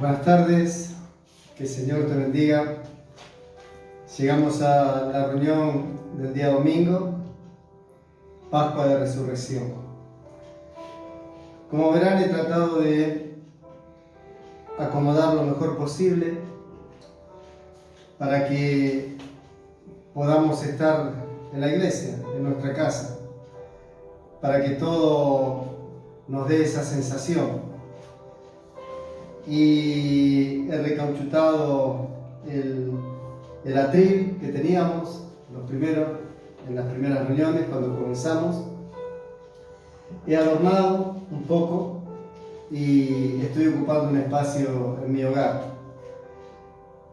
Buenas tardes, que el Señor te bendiga. Llegamos a la reunión del día domingo, Pascua de Resurrección. Como verán, he tratado de acomodar lo mejor posible para que podamos estar en la iglesia, en nuestra casa, para que todo nos dé esa sensación. Y he recauchutado el atril que teníamos en las primeras reuniones cuando comenzamos. He adornado un poco y estoy ocupando un espacio en mi hogar.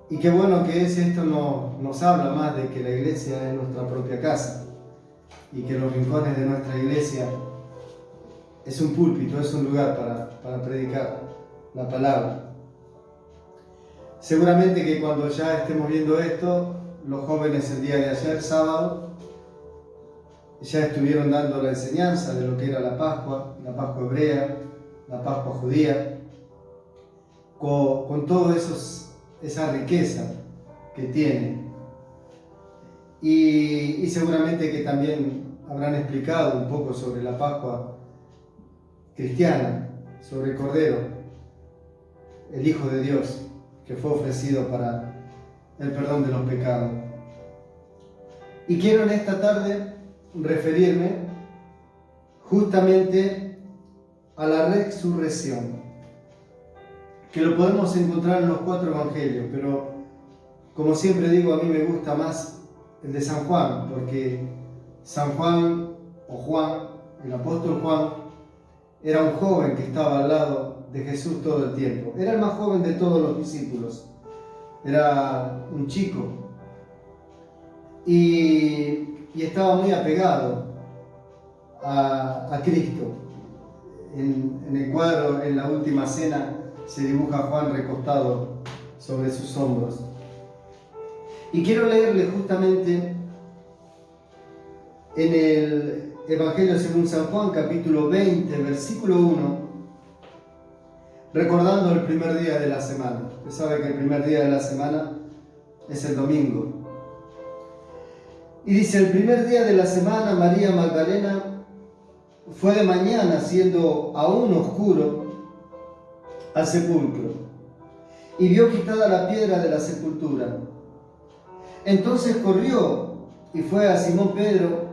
Y qué bueno que esto nos habla más de que la iglesia es nuestra propia casa y que los rincones de nuestra iglesia es un púlpito, es un lugar para predicar la palabra. Seguramente que cuando ya estemos viendo esto, los jóvenes el día de ayer, sábado, ya estuvieron dando la enseñanza de lo que era la Pascua hebrea, la Pascua judía, con todo esa riqueza que tiene. Y seguramente que también habrán explicado un poco sobre la Pascua cristiana, sobre el Cordero, el Hijo de Dios, que fue ofrecido para el perdón de los pecados. Y quiero en esta tarde referirme justamente a la resurrección, que lo podemos encontrar en los 4 evangelios, pero como siempre digo, a mí me gusta más el de San Juan, porque San Juan, o Juan, el apóstol Juan, era un joven que estaba al lado de Jesús todo el tiempo. Era el más joven de todos los discípulos. Era un chico. Y estaba muy apegado a Cristo. En el cuadro, en la última cena, se dibuja a Juan recostado sobre sus hombros. Y quiero leerle justamente en el Evangelio según San Juan, capítulo 20, versículo 1, recordando el primer día de la semana. Usted sabe que el primer día de la semana es el domingo. Y dice: el primer día de la semana, María Magdalena fue de mañana, siendo aún oscuro, al sepulcro, y vio quitada la piedra de la sepultura. Entonces corrió y fue a Simón Pedro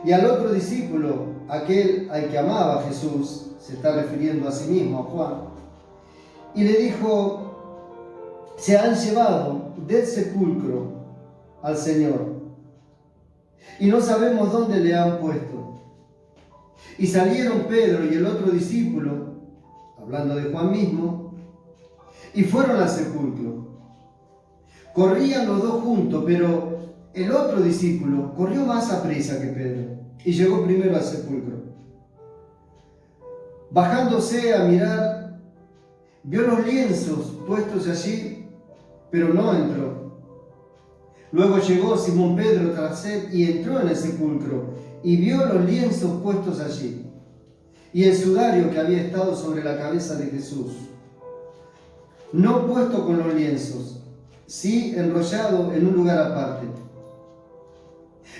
y al otro discípulo, aquel al que amaba Jesús, se está refiriendo a sí mismo, a Juan, y le dijo: se han llevado del sepulcro al Señor y no sabemos dónde le han puesto. Y salieron Pedro y el otro discípulo, hablando de Juan mismo, y fueron al sepulcro. Corrían los dos juntos, pero el otro discípulo corrió más aprisa que Pedro y llegó primero al sepulcro. Bajándose a mirar, vio los lienzos puestos allí, pero no entró. Luego llegó Simón Pedro tras él y entró en el sepulcro y vio los lienzos puestos allí y el sudario que había estado sobre la cabeza de Jesús, no puesto con los lienzos, sí enrollado en un lugar aparte.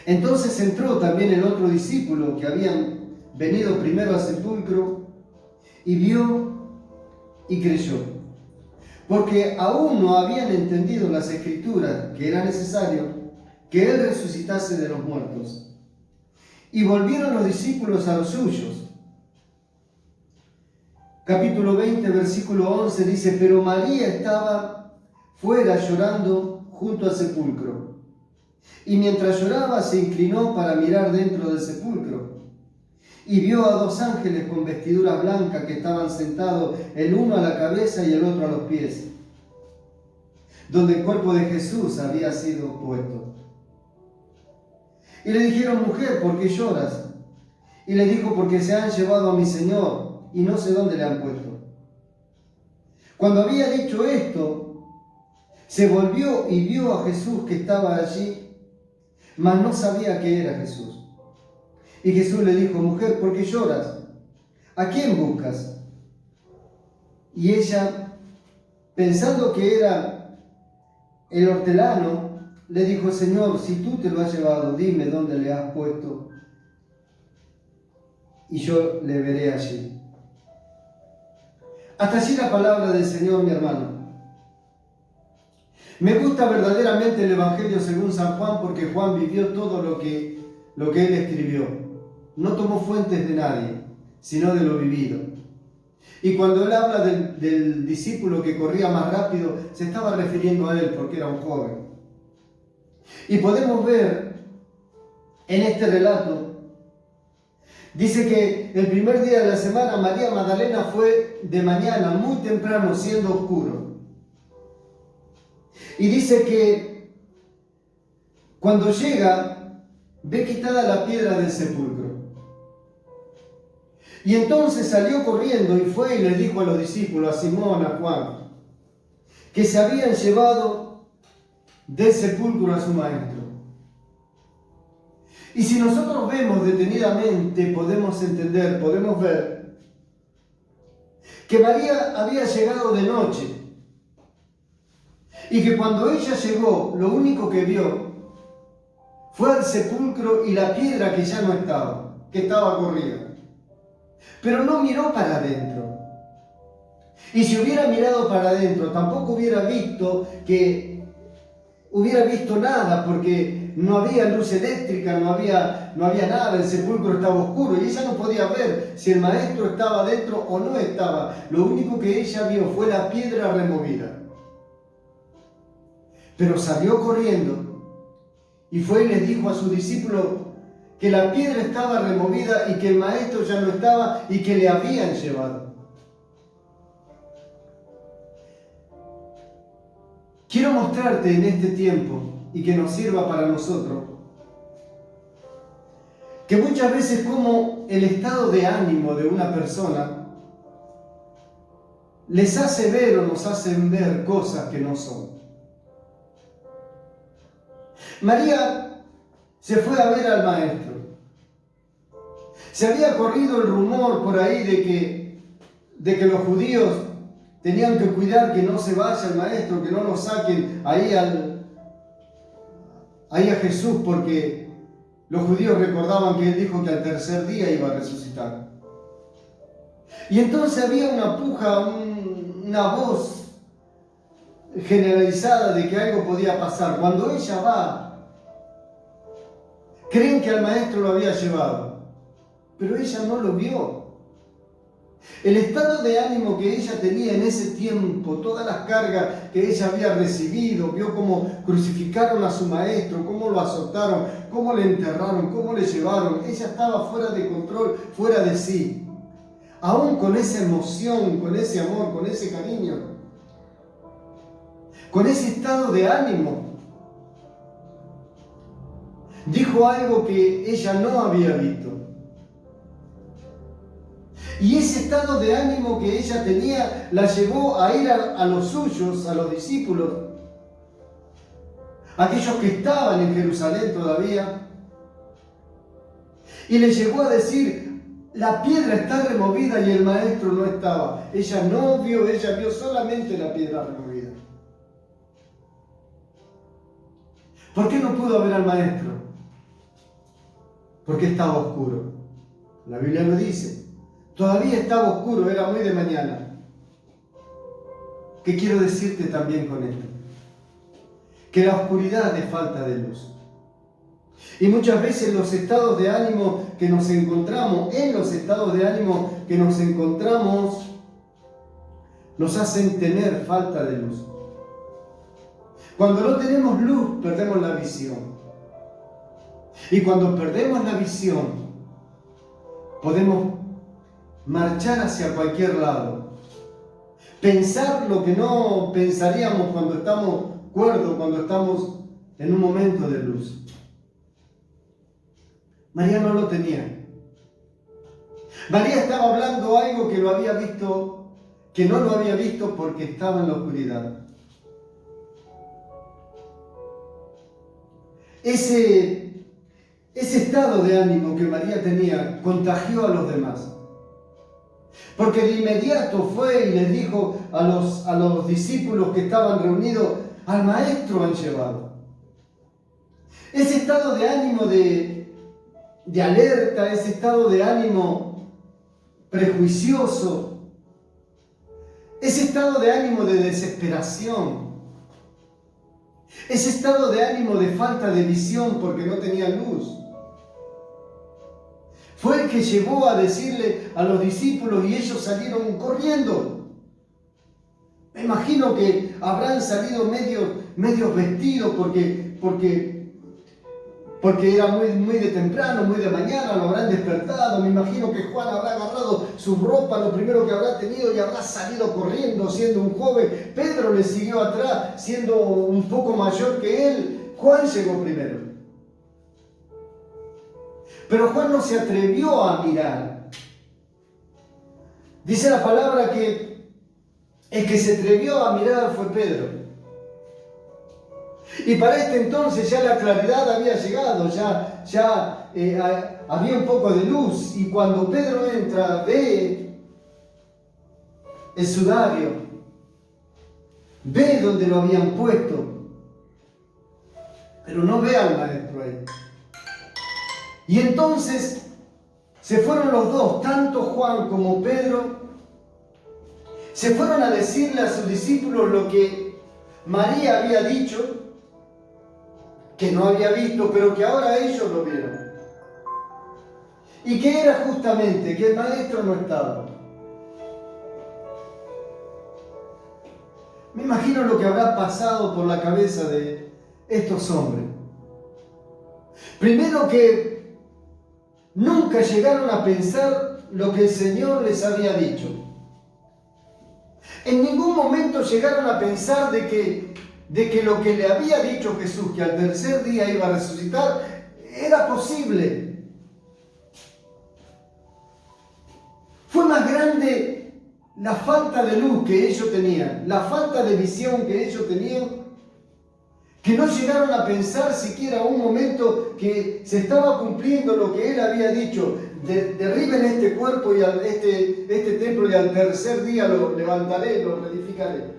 Entonces entró también el otro discípulo que habían venido primero al sepulcro y vio y creyó, porque aún no habían entendido las Escrituras que era necesario que Él resucitase de los muertos. Y volvieron los discípulos a los suyos. Capítulo 20, versículo 11 dice: pero María estaba fuera llorando junto al sepulcro. Y mientras lloraba se inclinó para mirar dentro del sepulcro. Y vio a 2 ángeles con vestiduras blancas que estaban sentados, el uno a la cabeza y el otro a los pies, donde el cuerpo de Jesús había sido puesto. Y le dijeron: mujer, ¿por qué lloras? Y le dijo: porque se han llevado a mi Señor y no sé dónde le han puesto. Cuando había dicho esto, se volvió y vio a Jesús que estaba allí, mas no sabía que era Jesús. Y Jesús le dijo: mujer, ¿por qué lloras? ¿A quién buscas? Y ella pensando que era el hortelano, le dijo: Señor, si tú te lo has llevado, dime dónde le has puesto y yo le veré allí. Hasta allí la palabra del Señor, mi hermano. Me gusta verdaderamente el Evangelio según San Juan, porque Juan vivió todo lo que él escribió. No tomó fuentes de nadie, sino de lo vivido. Y cuando él habla del discípulo que corría más rápido, se estaba refiriendo a él porque era un joven. Y podemos ver en este relato, dice que el primer día de la semana María Magdalena fue de mañana, muy temprano, siendo oscuro. Y dice que cuando llega, ve quitada la piedra del sepulcro. Y entonces salió corriendo y fue y le dijo a los discípulos, a Simón, a Juan, que se habían llevado del sepulcro a su maestro. Y si nosotros vemos detenidamente, podemos entender, podemos ver que María había llegado de noche y que cuando ella llegó, lo único que vio fue al sepulcro y la piedra que ya no estaba, que estaba corrida. Pero no miró para adentro. Y si hubiera mirado para adentro, tampoco hubiera visto nada, porque no había luz eléctrica, no había nada, el sepulcro estaba oscuro y ella no podía ver si el maestro estaba dentro o no estaba. Lo único que ella vio fue la piedra removida. Pero salió corriendo y fue y les dijo a sus discípulos que la piedra estaba removida y que el maestro ya no estaba y que le habían llevado. Quiero mostrarte en este tiempo y que nos sirva para nosotros que muchas veces como el estado de ánimo de una persona les hace ver o nos hacen ver cosas que no son. María se fue a ver al maestro. Se había corrido el rumor por ahí de que los judíos tenían que cuidar que no se vaya el maestro, que no lo saquen ahí a Jesús, porque los judíos recordaban que él dijo que al tercer día iba a resucitar. Y entonces había una puja, una voz generalizada de que algo podía pasar. Cuando ella va, creen que al maestro lo había llevado, pero ella no lo vio. El estado de ánimo que ella tenía en ese tiempo, todas las cargas que ella había recibido, vio cómo crucificaron a su maestro, cómo lo azotaron, cómo le enterraron, cómo le llevaron. Ella estaba fuera de control, fuera de sí. Aún con esa emoción, con ese amor, con ese cariño, con ese estado de ánimo, dijo algo que ella no había visto. Y ese estado de ánimo que ella tenía la llevó a ir a los suyos, a los discípulos, aquellos que estaban en Jerusalén todavía, y le llegó a decir: la piedra está removida y el maestro no estaba. Ella no vio, ella vio solamente la piedra removida. ¿Por qué no pudo ver al maestro? Porque estaba oscuro. La Biblia lo dice. Todavía estaba oscuro, era muy de mañana. ¿Qué quiero decirte también con esto? Que la oscuridad es falta de luz. Y muchas veces los estados de ánimo que nos encontramos, nos hacen tener falta de luz. Cuando no tenemos luz, perdemos la visión. Y cuando perdemos la visión, podemos marchar hacia cualquier lado. Pensar lo que no pensaríamos cuando estamos cuerdos, cuando estamos en un momento de luz. María no lo tenía. María estaba hablando algo que lo había visto, que no lo había visto porque estaba en la oscuridad. Ese estado de ánimo que María tenía contagió a los demás. Porque de inmediato fue y les dijo a los discípulos que estaban reunidos: al maestro han llevado. Ese estado de ánimo de alerta, ese estado de ánimo prejuicioso, ese estado de ánimo de desesperación, ese estado de ánimo de falta de visión porque no tenía luz, fue el que llevó a decirle a los discípulos, y ellos salieron corriendo. Me imagino que habrán salido medios vestidos porque era muy de temprano, muy de mañana, lo habrán despertado. Me imagino que Juan habrá agarrado su ropa, lo primero que habrá tenido, y habrá salido corriendo siendo un joven. Pedro le siguió atrás siendo un poco mayor que él. Juan llegó primero. Pero Juan no se atrevió a mirar. Dice la palabra que el que se atrevió a mirar fue Pedro. Y para este entonces ya la claridad había llegado, ya había un poco de luz. Y cuando Pedro entra, ve el sudario, ve donde lo habían puesto, pero no ve al maestro ahí. Y entonces se fueron los dos, tanto Juan como Pedro, se fueron a decirle a sus discípulos lo que María había dicho, que no había visto, pero que ahora ellos lo vieron. Y que era justamente que el maestro no estaba. Me imagino lo que habrá pasado por la cabeza de estos hombres. Primero, que nunca llegaron a pensar lo que el Señor les había dicho. En ningún momento llegaron a pensar de que lo que le había dicho Jesús, que al tercer día iba a resucitar, era posible. Fue más grande la falta de luz que ellos tenían, la falta de visión que ellos tenían, que no llegaron a pensar siquiera un momento que se estaba cumpliendo lo que Él había dicho: derriben este cuerpo y este templo, y al tercer día lo levantaré, lo reedificaré.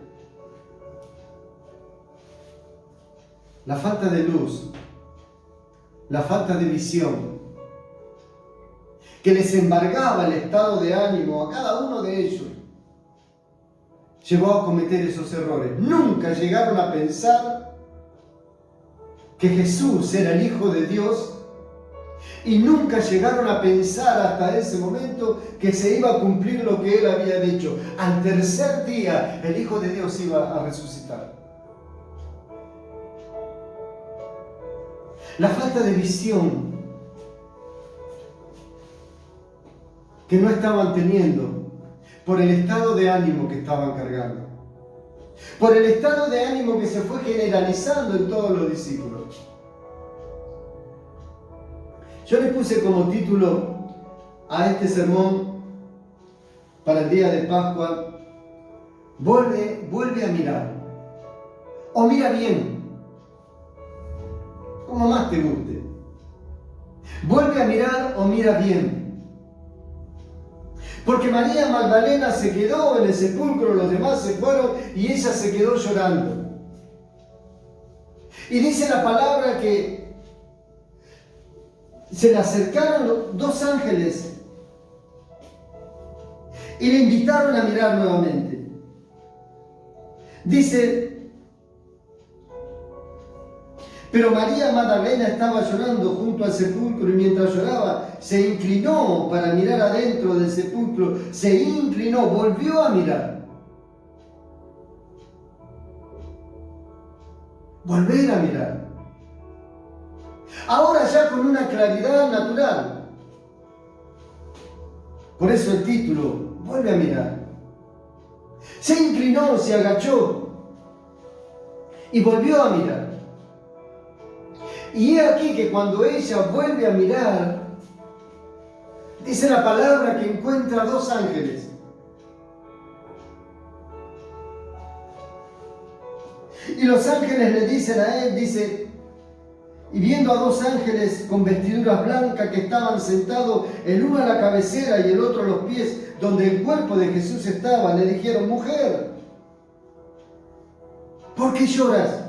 La falta de luz, la falta de visión, que les embargaba el estado de ánimo a cada uno de ellos, llevó a cometer esos errores. Nunca llegaron a pensar que Jesús era el Hijo de Dios, y nunca llegaron a pensar hasta ese momento que se iba a cumplir lo que Él había dicho. Al tercer día el Hijo de Dios iba a resucitar. La falta de visión que no estaban teniendo por el estado de ánimo que estaban cargando, por el estado de ánimo que se fue generalizando en todos los discípulos. Yo le puse como título a este sermón para el día de Pascua: vuelve a mirar, o mira bien, como más te guste. Vuelve a mirar o mira bien. Porque María Magdalena se quedó en el sepulcro, los demás se fueron y ella se quedó llorando. Y dice la palabra que se le acercaron los dos ángeles y le invitaron a mirar nuevamente. Dice: pero María Magdalena estaba llorando junto al sepulcro, y mientras lloraba se inclinó para mirar adentro del sepulcro. Se inclinó, volvió a mirar. Volver a mirar. Ahora ya con una claridad natural. Por eso el título: vuelve a mirar. Se inclinó, se agachó y volvió a mirar. Y he aquí que cuando ella vuelve a mirar, dice la palabra que encuentra dos ángeles. Y los ángeles le dicen a él, dice: Y viendo a dos ángeles con vestiduras blancas que estaban sentados, el uno a la cabecera y el otro a los pies, donde el cuerpo de Jesús estaba, le dijeron: mujer, ¿por qué lloras?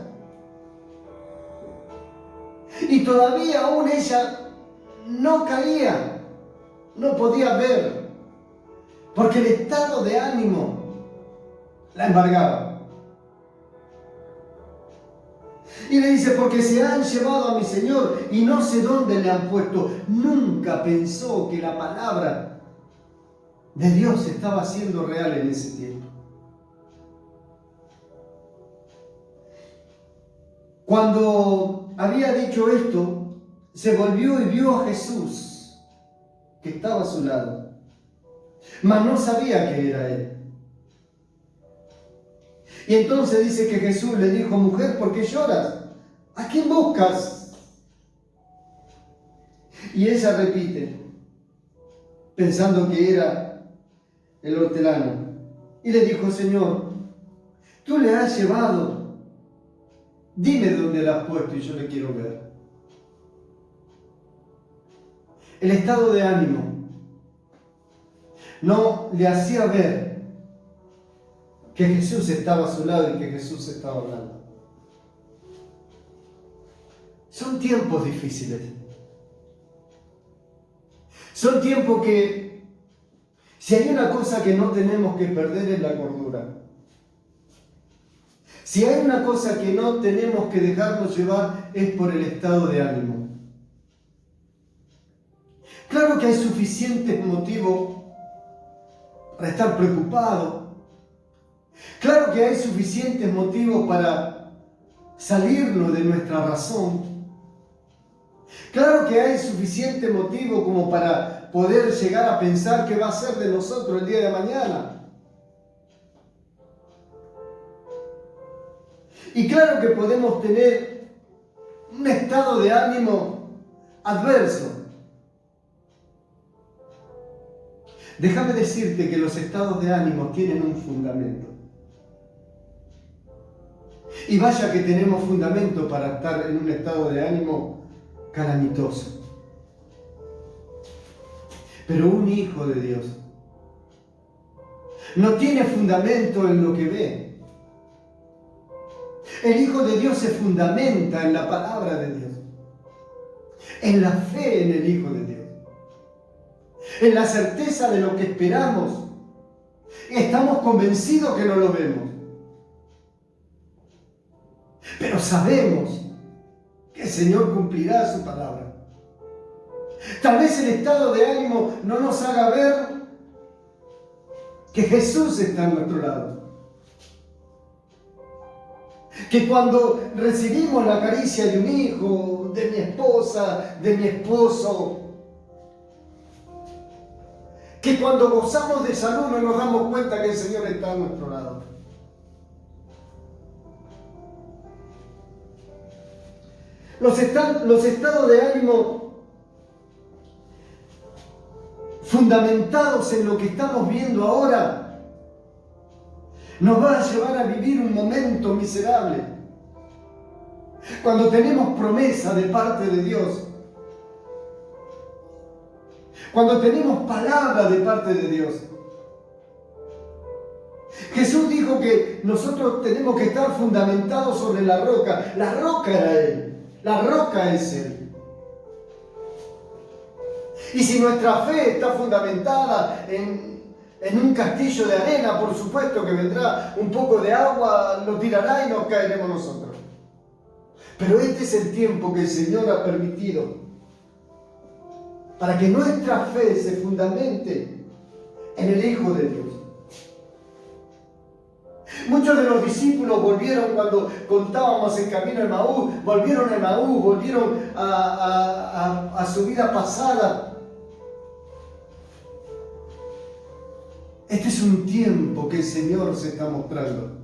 Y todavía aún ella no caía, no podía ver, porque el estado de ánimo la embargaba. Y le dice: porque se han llevado a mi Señor y no sé dónde le han puesto. Nunca pensó que la palabra de Dios estaba siendo real en ese tiempo. Cuando había dicho esto, se volvió y vio a Jesús, que estaba a su lado, mas no sabía que era él. Y entonces dice que Jesús le dijo: mujer, ¿por qué lloras? ¿A quién buscas? Y ella repite, pensando que era el hortelano, y le dijo: Señor, tú le has llevado, dime dónde la has puesto y yo le quiero ver. El estado de ánimo no le hacía ver que Jesús estaba a su lado y que Jesús estaba hablando. Son tiempos difíciles. Son tiempos que, si hay una cosa que no tenemos que perder, es la cordura. Si hay una cosa que no tenemos que dejarnos llevar, es por el estado de ánimo. Claro que hay suficientes motivos para estar preocupado. Claro que hay suficientes motivos para salirnos de nuestra razón. Claro que hay suficiente motivo como para poder llegar a pensar qué va a ser de nosotros el día de mañana. Y claro que podemos tener un estado de ánimo adverso. Déjame decirte que los estados de ánimo tienen un fundamento. Y vaya que tenemos fundamento para estar en un estado de ánimo calamitoso. Pero un hijo de Dios no tiene fundamento en lo que ve. El Hijo de Dios se fundamenta en la palabra de Dios, en la fe en el Hijo de Dios, en la certeza de lo que esperamos. Estamos convencidos que no lo vemos, pero sabemos que el Señor cumplirá su palabra. Tal vez el estado de ánimo no nos haga ver que Jesús está a nuestro lado. Que cuando recibimos la caricia de un hijo, de mi esposa, de mi esposo, que cuando gozamos de salud no nos damos cuenta que el Señor está a nuestro lado. Los estados de ánimo fundamentados en lo que estamos viendo ahora nos va a llevar a vivir un momento miserable. Cuando tenemos promesa de parte de Dios, cuando tenemos palabra de parte de Dios. Jesús dijo que nosotros tenemos que estar fundamentados sobre la roca. La roca era Él, la roca es Él. Y si nuestra fe está fundamentada en un castillo de arena, por supuesto que vendrá un poco de agua, lo tirará y nos caeremos nosotros. Pero este es el tiempo que el Señor ha permitido para que nuestra fe se fundamente en el Hijo de Dios. Muchos de los discípulos volvieron cuando contábamos el camino de Emaús, volvieron a Emaús, volvieron a su vida pasada. Este es un tiempo que el Señor se está mostrando.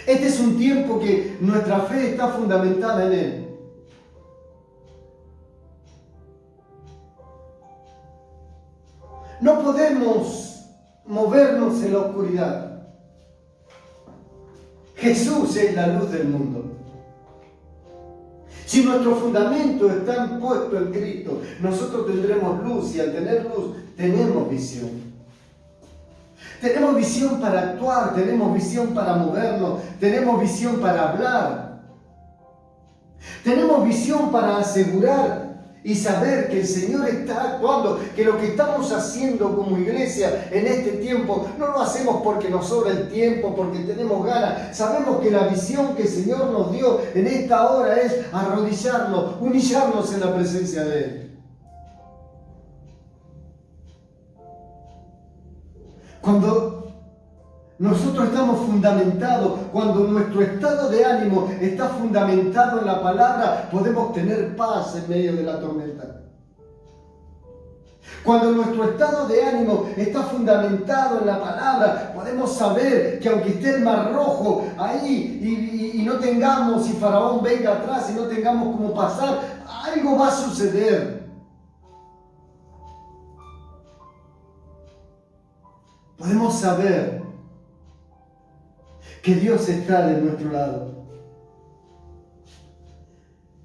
Este es un tiempo que nuestra fe está fundamentada en Él. No podemos movernos en la oscuridad. Jesús es la luz del mundo. Si nuestro fundamento está puesto en Cristo, nosotros tendremos luz y al tener luz tenemos visión. Tenemos visión para actuar, tenemos visión para movernos, tenemos visión para hablar. Tenemos visión para asegurar y saber que el Señor está actuando, que lo que estamos haciendo como iglesia en este tiempo no lo hacemos porque nos sobra el tiempo, porque tenemos ganas. Sabemos que la visión que el Señor nos dio en esta hora es arrodillarnos, humillarnos en la presencia de Él. Cuando nosotros estamos fundamentados, cuando nuestro estado de ánimo está fundamentado en la palabra, podemos tener paz en medio de la tormenta. Cuando nuestro estado de ánimo está fundamentado en la palabra, podemos saber que aunque esté el mar rojo ahí y no tengamos, si Faraón venga atrás y no tengamos cómo pasar, algo va a suceder. Podemos saber que Dios está de nuestro lado.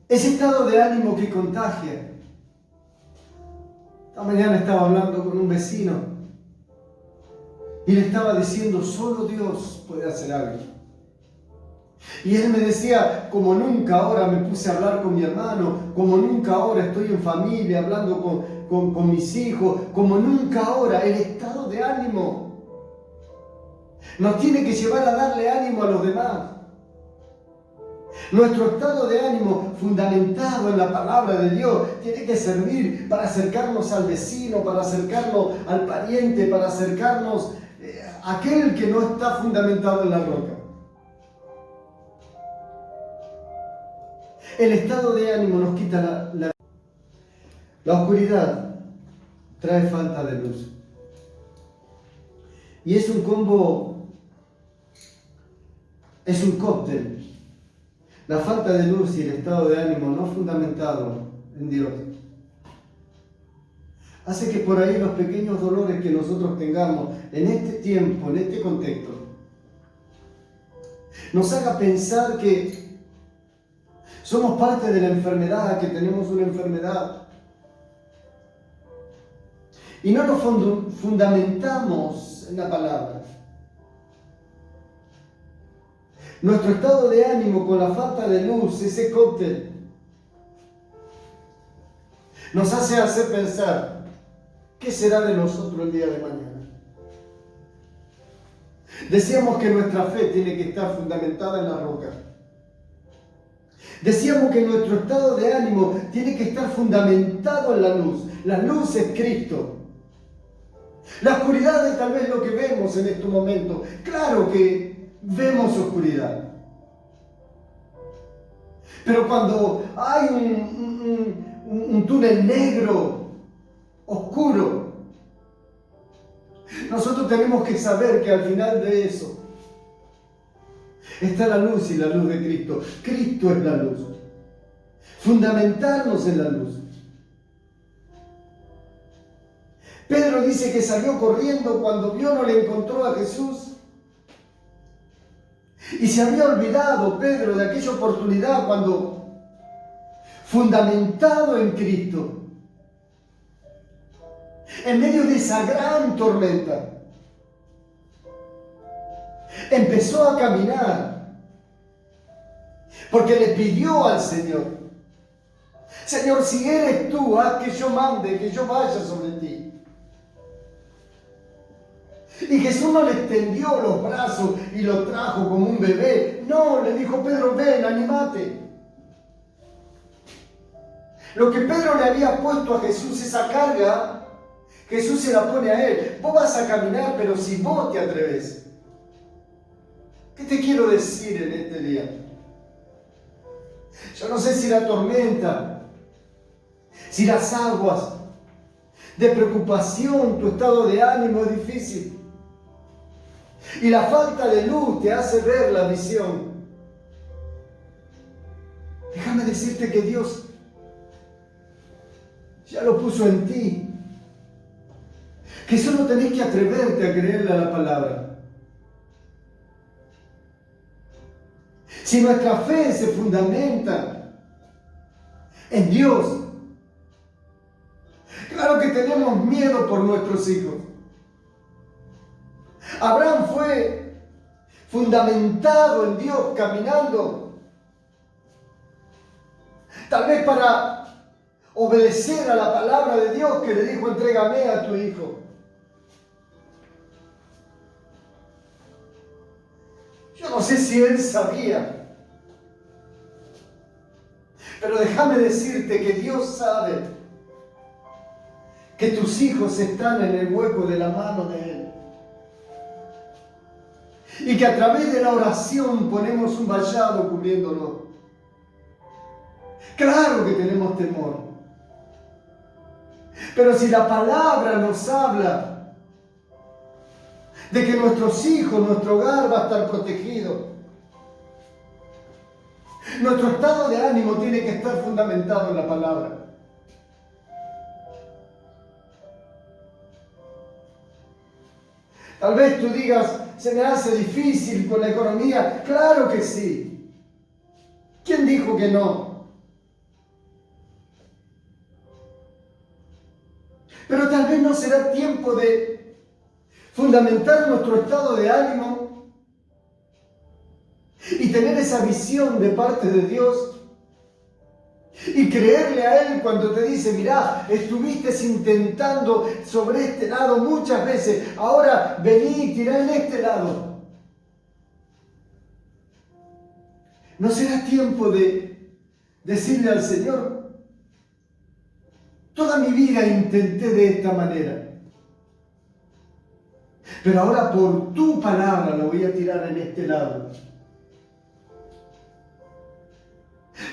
Ese estado de ánimo que contagia. Esta mañana estaba hablando con un vecino y le estaba diciendo, solo Dios puede hacer algo. Y él me decía, como nunca ahora me puse a hablar con mi hermano, como nunca ahora estoy en familia hablando con mis hijos, como nunca ahora el estado de ánimo nos tiene que llevar a darle ánimo a los demás. Nuestro estado de ánimo fundamentado en la palabra de Dios tiene que servir para acercarnos al vecino, para acercarnos al pariente, para acercarnos a aquel que no está fundamentado en la roca. El estado de ánimo nos quita la oscuridad, trae falta de luz. Y es un combo. Es un cóctel. La falta de luz y el estado de ánimo no fundamentado en Dios hace que por ahí los pequeños dolores que nosotros tengamos en este tiempo, en este contexto, nos haga pensar que somos parte de la enfermedad, que tenemos una enfermedad. Y no nos fundamentamos en la palabra. Nuestro estado de ánimo con la falta de luz, ese cóctel, nos hace pensar, ¿qué será de nosotros el día de mañana? Decíamos que nuestra fe tiene que estar fundamentada en la roca. Decíamos que nuestro estado de ánimo tiene que estar fundamentado en la luz. La luz es Cristo. La oscuridad es tal vez lo que vemos en estos momentos. Claro que vemos oscuridad. Pero cuando hay un túnel negro, oscuro, nosotros tenemos que saber que al final de eso está la luz y la luz de Cristo. Cristo es la luz. Fundamentarnos en la luz. Pedro dice que salió corriendo cuando vio no le encontró a Jesús. Y se había olvidado Pedro de aquella oportunidad cuando, fundamentado en Cristo, en medio de esa gran tormenta, empezó a caminar porque le pidió al Señor, Señor, si eres tú, haz que yo mande, que yo vaya sobre ti. Y Jesús no le extendió los brazos y lo trajo como un bebé. No, le dijo, Pedro, ven, anímate. Lo que Pedro le había puesto a Jesús, esa carga, Jesús se la pone a él. Vos vas a caminar, pero si vos te atreves. ¿Qué te quiero decir en este día? Yo no sé si la tormenta, si las aguas de preocupación, tu estado de ánimo es difícil. Y la falta de luz te hace ver la visión. Déjame decirte que Dios ya lo puso en ti. Que solo tenés que atreverte a creerle a la palabra. Si nuestra fe se fundamenta en Dios. Claro que tenemos miedo por nuestros hijos. Abraham fue fundamentado en Dios, caminando, tal vez para obedecer a la palabra de Dios que le dijo: entrégame a tu hijo. Yo no sé si él sabía, pero déjame decirte que Dios sabe que tus hijos están en el hueco de la mano de Él. Y que a través de la oración ponemos un vallado cubriéndolo. Claro que tenemos temor. Pero si la palabra nos habla de que nuestros hijos, nuestro hogar va a estar protegido, nuestro estado de ánimo tiene que estar fundamentado en la palabra. Tal vez tú digas: se me hace difícil con la economía. Claro que sí. ¿Quién dijo que no? Pero tal vez no será tiempo de fundamentar nuestro estado de ánimo y tener esa visión de parte de Dios y creerle a Él cuando te dice: mirá, estuviste intentando sobre este lado muchas veces, ahora vení y tirá en este lado. ¿No será tiempo de decirle al Señor: toda mi vida intenté de esta manera, pero ahora por tu palabra lo voy a tirar en este lado?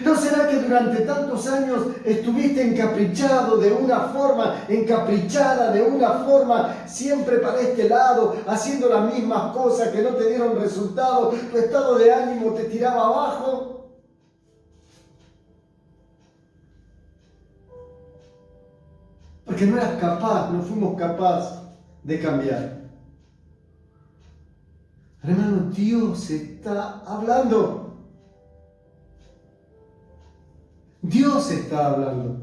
¿No será que durante tantos años estuviste encaprichado de una forma, encaprichada de una forma, siempre para este lado, haciendo las mismas cosas que no te dieron resultado? Tu estado de ánimo te tiraba abajo. Porque no eras capaz, no fuimos capaces de cambiar. Hermano, Dios está hablando. Dios está hablando.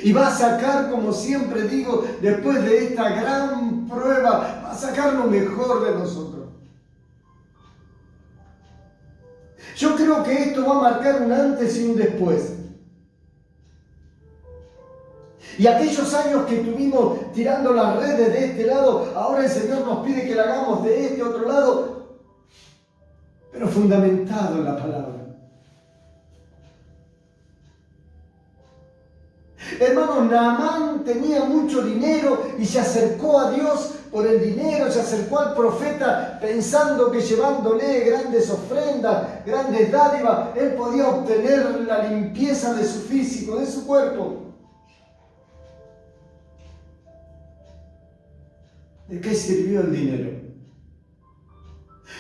Y va a sacar, como siempre digo, después de esta gran prueba, va a sacar lo mejor de nosotros. Yo creo que esto va a marcar un antes y un después. Y aquellos años que estuvimos tirando las redes de este lado, ahora el Señor nos pide que la hagamos de este otro lado, pero fundamentado en la palabra. Hermano, Naamán tenía mucho dinero y se acercó a Dios por el dinero, se acercó al profeta pensando que llevándole grandes ofrendas, grandes dádivas, él podía obtener la limpieza de su físico, de su cuerpo. ¿De qué sirvió el dinero?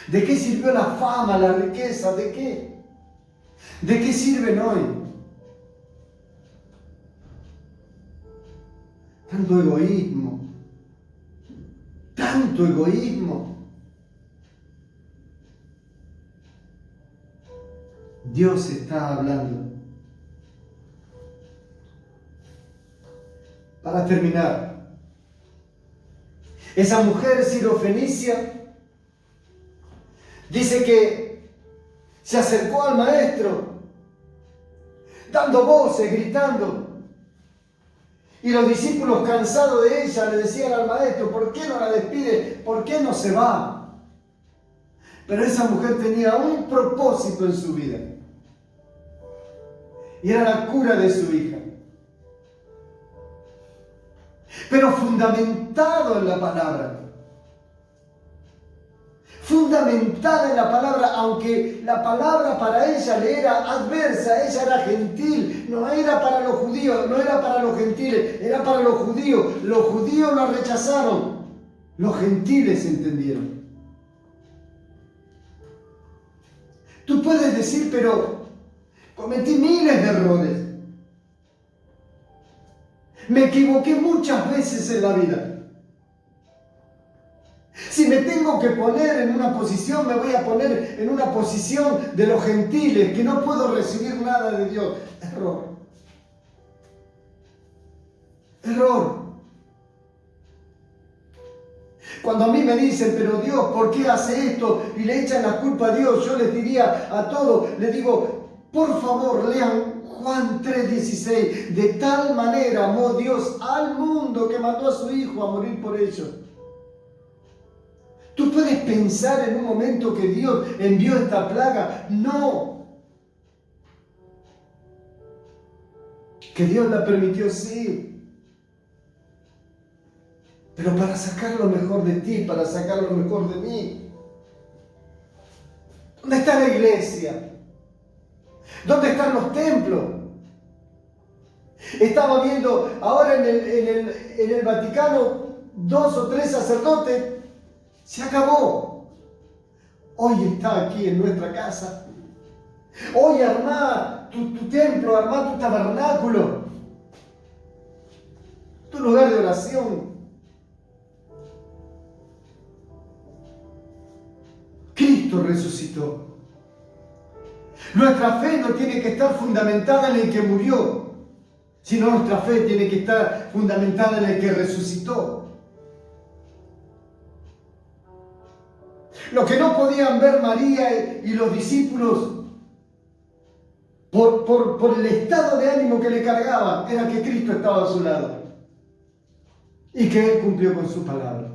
¿De qué sirvió la fama, la riqueza? ¿De qué? ¿De qué sirven hoy? Tanto egoísmo. Tanto egoísmo. Dios está hablando. Para terminar, esa mujer sirofenicia dice que se acercó al maestro, dando voces, gritando. Y los discípulos, cansados de ella, le decían al maestro: ¿por qué no la despide? ¿Por qué no se va? Pero esa mujer tenía un propósito en su vida. Y era la cura de su hija. Pero fundamentado en la palabra. Fundamentada en la palabra, aunque la palabra para ella le era adversa, ella era gentil, no era para los judíos, no era para los gentiles, era para los judíos. Los judíos la rechazaron, los gentiles entendieron. Tú puedes decir: pero cometí miles de errores, me equivoqué muchas veces en la vida. Si me tengo que poner en una posición, me voy a poner en una posición de los gentiles, que no puedo recibir nada de Dios. Error. Error. Cuando a mí me dicen, pero Dios, ¿por qué hace esto? Y le echan la culpa a Dios, yo les diría a todos, les digo, por favor, lean Juan 3:16. De tal manera amó Dios al mundo que mandó a su Hijo a morir por ellos. ¿Tú puedes pensar en un momento que Dios envió esta plaga? No. Que Dios la permitió, sí. Pero para sacar lo mejor de ti, para sacar lo mejor de mí. ¿Dónde está la iglesia? ¿Dónde están los templos? Estaba viendo ahora en el Vaticano 2 o 3 sacerdotes. Se acabó. Hoy está aquí en nuestra casa. Hoy armá tu templo, armá tu tabernáculo, tu lugar de oración. Cristo resucitó. Nuestra fe no tiene que estar fundamentada en el que murió, sino nuestra fe tiene que estar fundamentada en el que resucitó. Lo que no podían ver María y los discípulos por el estado de ánimo que le cargaba, era que Cristo estaba a su lado y que Él cumplió con su palabra.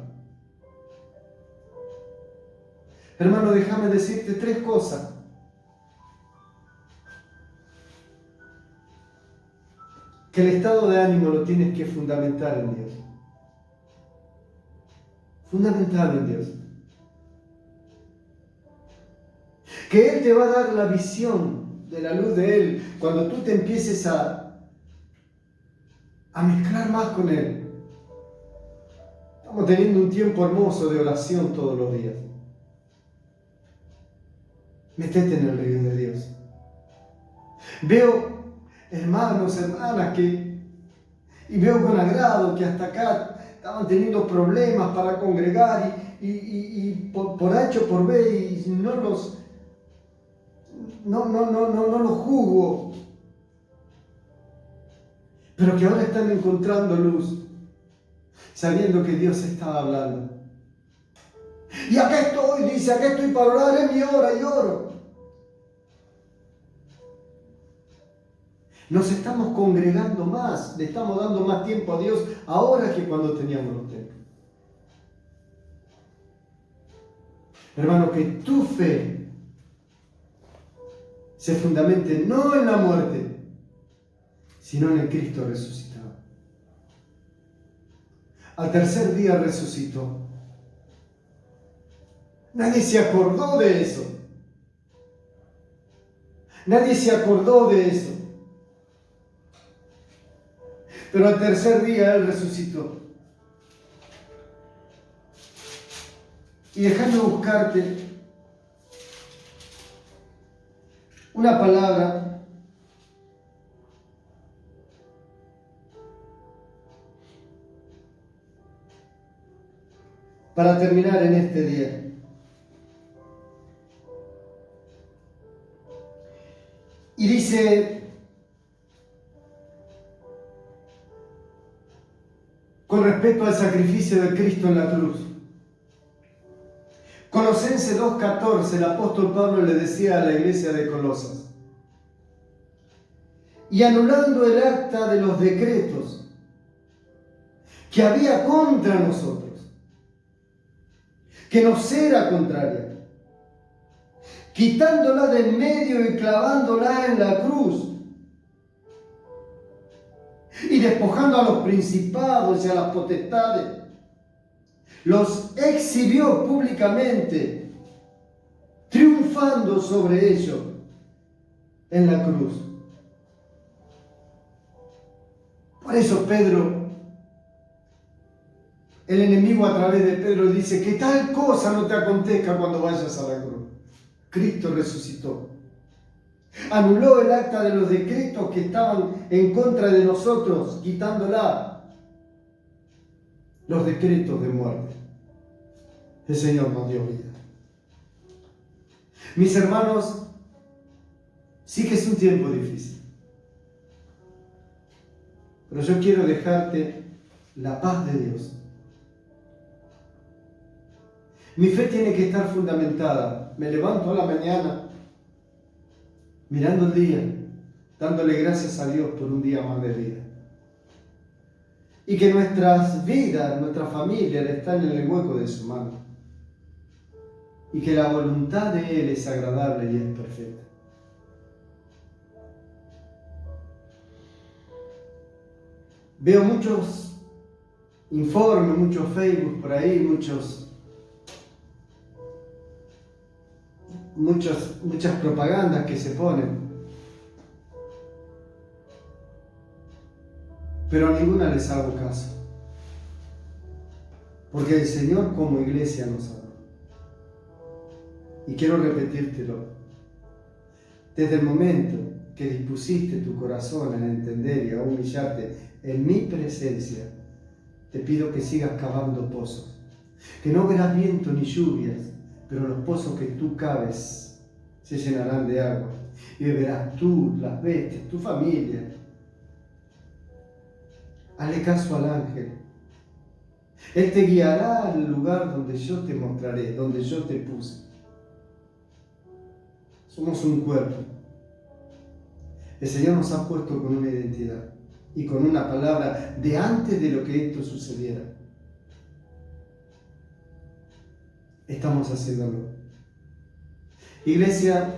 Hermano, déjame decirte 3 cosas. Que el estado de ánimo lo tienes que fundamentar en Dios. Fundamental en Dios. Que Él te va a dar la visión de la luz de Él cuando tú te empieces a mezclar más con Él. Estamos teniendo un tiempo hermoso de oración todos los días. Métete en el río de Dios. Veo hermanos, hermanas y veo con agrado que hasta acá estaban teniendo problemas para congregar y por H o por B y no los juzgo, pero que ahora están encontrando luz, sabiendo que Dios estaba hablando. Y acá estoy, dice, acá estoy para orar, es mi hora y oro. Nos estamos congregando más, le estamos dando más tiempo a Dios ahora que cuando teníamos los templos. Hermano, que tu fe se fundamente no en la muerte, sino en el Cristo resucitado. Al tercer día resucitó. Nadie se acordó de eso. Nadie se acordó de eso. Pero al tercer día Él resucitó. Y déjame buscarte una palabra para terminar en este día. Y dice, con respecto al sacrificio de Cristo en la cruz. Colosenses 2:14, el apóstol Pablo le decía a la iglesia de Colosas: y anulando el acta de los decretos que había contra nosotros, que nos era contraria, quitándola de en medio y clavándola en la cruz, y despojando a los principados y a las potestades, los exhibió públicamente, triunfando sobre ellos en la cruz. Por eso Pedro, el enemigo a través de Pedro dice que tal cosa no te acontezca cuando vayas a la cruz. Cristo resucitó. Anuló el acta de los decretos que estaban en contra de nosotros, quitándola, los decretos de muerte. el Señor nos dio vida. Mis hermanos, sí que es un tiempo difícil, pero yo quiero dejarte la paz de Dios. Mi fe tiene que estar fundamentada. Me levanto a la mañana mirando el día, dándole gracias a Dios por un día más de vida. Y que nuestras vidas, nuestra familia están en el hueco de su mano. Y que la voluntad de Él es agradable y es perfecta. Veo muchos informes, muchos Facebook por ahí, muchas propagandas que se ponen. Pero a ninguna les hago caso. Porque el Señor como iglesia nos ama. Y quiero repetírtelo. Desde el momento que dispusiste tu corazón a entender y a humillarte en mi presencia, te pido que sigas cavando pozos. Que no verás viento ni lluvias, pero los pozos que tú caves se llenarán de agua. Y beberás tú, las bestias, tu familia. Hazle caso al ángel. Él te guiará al lugar donde yo te mostraré, donde yo te puse. Somos un cuerpo. El Señor nos ha puesto con una identidad y con una palabra de antes de lo que esto sucediera. Estamos haciéndolo. Iglesia,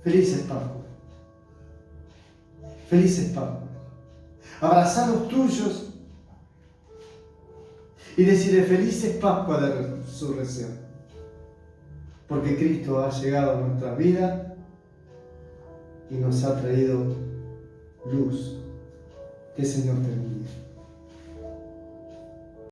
felices Pascuas. Felices Pascuas. Abrazar los tuyos y decirle felices Pascuas de resurrección. Porque Cristo ha llegado a nuestra vida y nos ha traído luz. Que el Señor te bendiga.